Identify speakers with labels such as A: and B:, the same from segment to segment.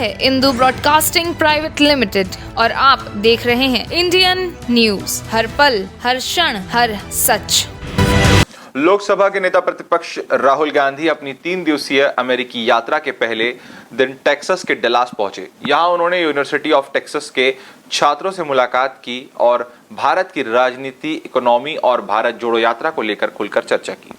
A: है Indu broadcasting private limited और आप देख रहे हैं इंडियन न्यूज, हर पल, हर क्षण, हर सच।
B: लोकसभा के नेता प्रतिपक्ष राहुल गांधी अपनी 3 दिवसीय अमेरिकी यात्रा के पहले दिन टेक्सास के डलास पहुंचे। यहां उन्होंने यूनिवर्सिटी ऑफ टेक्सास के छात्रों से मुलाकात की और भारत की राजनीति, इकोनॉमी और भारत जोड़ो यात्रा को लेकर खुलकर चर्चा की।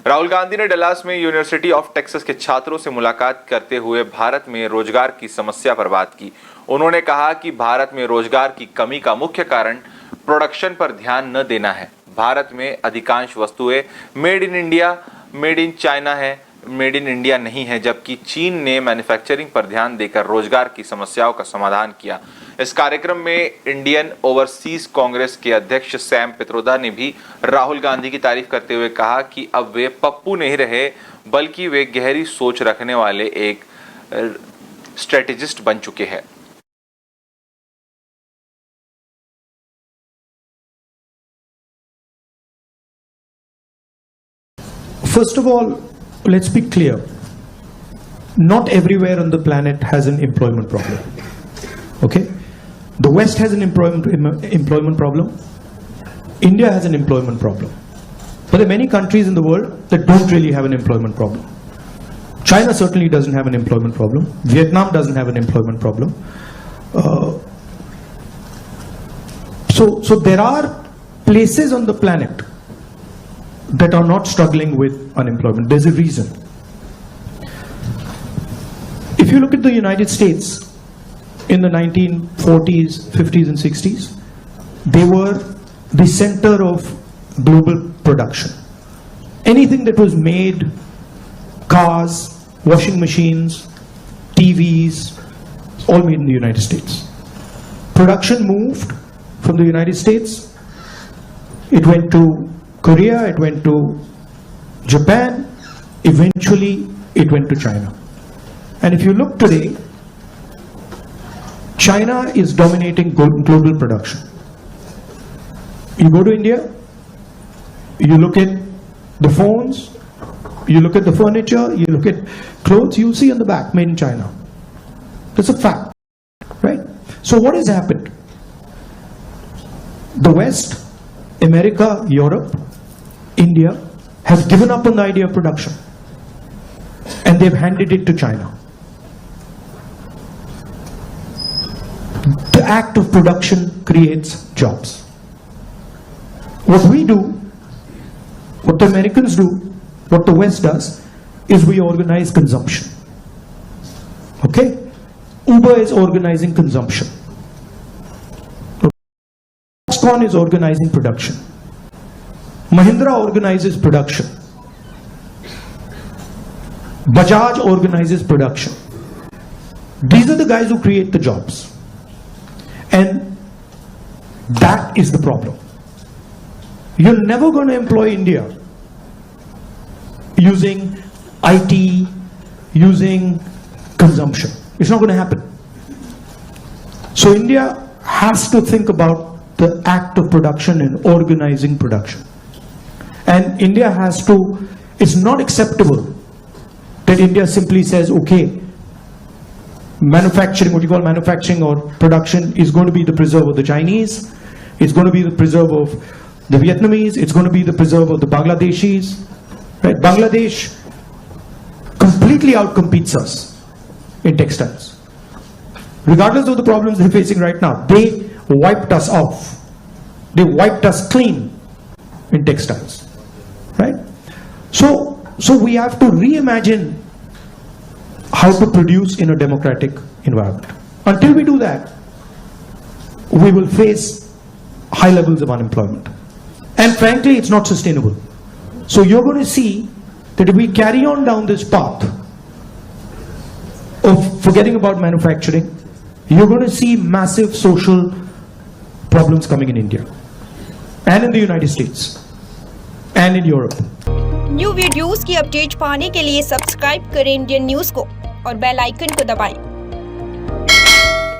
B: राहुल गांधी ने डलास में यूनिवर्सिटी ऑफ टेक्सास के छात्रों से मुलाकात करते हुए भारत में रोजगार की समस्या पर बात की। उन्होंने कहा कि भारत में रोजगार की कमी का मुख्य कारण प्रोडक्शन पर ध्यान न देना है। भारत में अधिकांश वस्तुएं made in India, made in China है, मेड इन इंडिया नहीं है, जबकि चीन ने मैन्युफैक्चरिंग पर ध्यान देकर रोजगार की समस्याओं का समाधान किया। इस कार्यक्रम में इंडियन ओवरसीज कांग्रेस के अध्यक्ष सैम पित्रोदा ने भी राहुल गांधी की तारीफ करते हुए कहा कि अब वे पप्पू नहीं रहे, बल्कि वे गहरी सोच रखने वाले एक स्ट्रेटेजिस्ट बन चुके हैं।
C: First of all, let's be clear. Not everywhere on the planet has an employment problem. Okay? The West has an employment problem. India has an employment problem. But there are many countries in the world that don't really have an employment problem. China certainly doesn't have an employment problem. Vietnam doesn't have an employment problem. So there are places on the planet that are not struggling with unemployment. There's a reason. If you look at the United States in the 1940s, 50s and 60s, they were the center of global production. Anything that was made, cars, washing machines, TVs, all made in the United States. Production moved from the United States. It went to Korea, it went to Japan, eventually it went to China. And if you look today, China is dominating global production. You go to India, you look at the phones, you look at the furniture, you look at clothes, you see on the back, made in China. That's a fact, right? So what has happened? The West, America, Europe, India have given up on the idea of production and they've handed it to China. The act of production creates jobs. What we do, what the Americans do, what the West does, is we organize consumption. Okay? Uber is organizing consumption. Foxconn is organizing production. Mahindra organizes production. Bajaj organizes production. These are the guys who create the jobs. And that is the problem. You're never going to employ India using IT, using consumption. It's not going to happen. So India has to think about the act of production and organizing production. And India has to, it's not acceptable that India simply says, okay, manufacturing, what you call manufacturing or production is going to be the preserve of the Chinese, it's going to be the preserve of the Vietnamese, it's going to be the preserve of the Bangladeshis, right? Bangladesh completely outcompetes us in textiles. Regardless of the problems they're facing right now, they wiped us off. They wiped us clean in textiles, right? So we have to reimagine how to produce in a democratic environment. Until we do that, we will face high levels of unemployment. And frankly, it's not sustainable. So you're going to see that if we carry on down this path of forgetting about manufacturing, you're going to see massive social problems coming in India and in the United States and in Europe.
D: New videos की update पाने के लिए subscribe करें Indian news को और bell icon को दबाएं।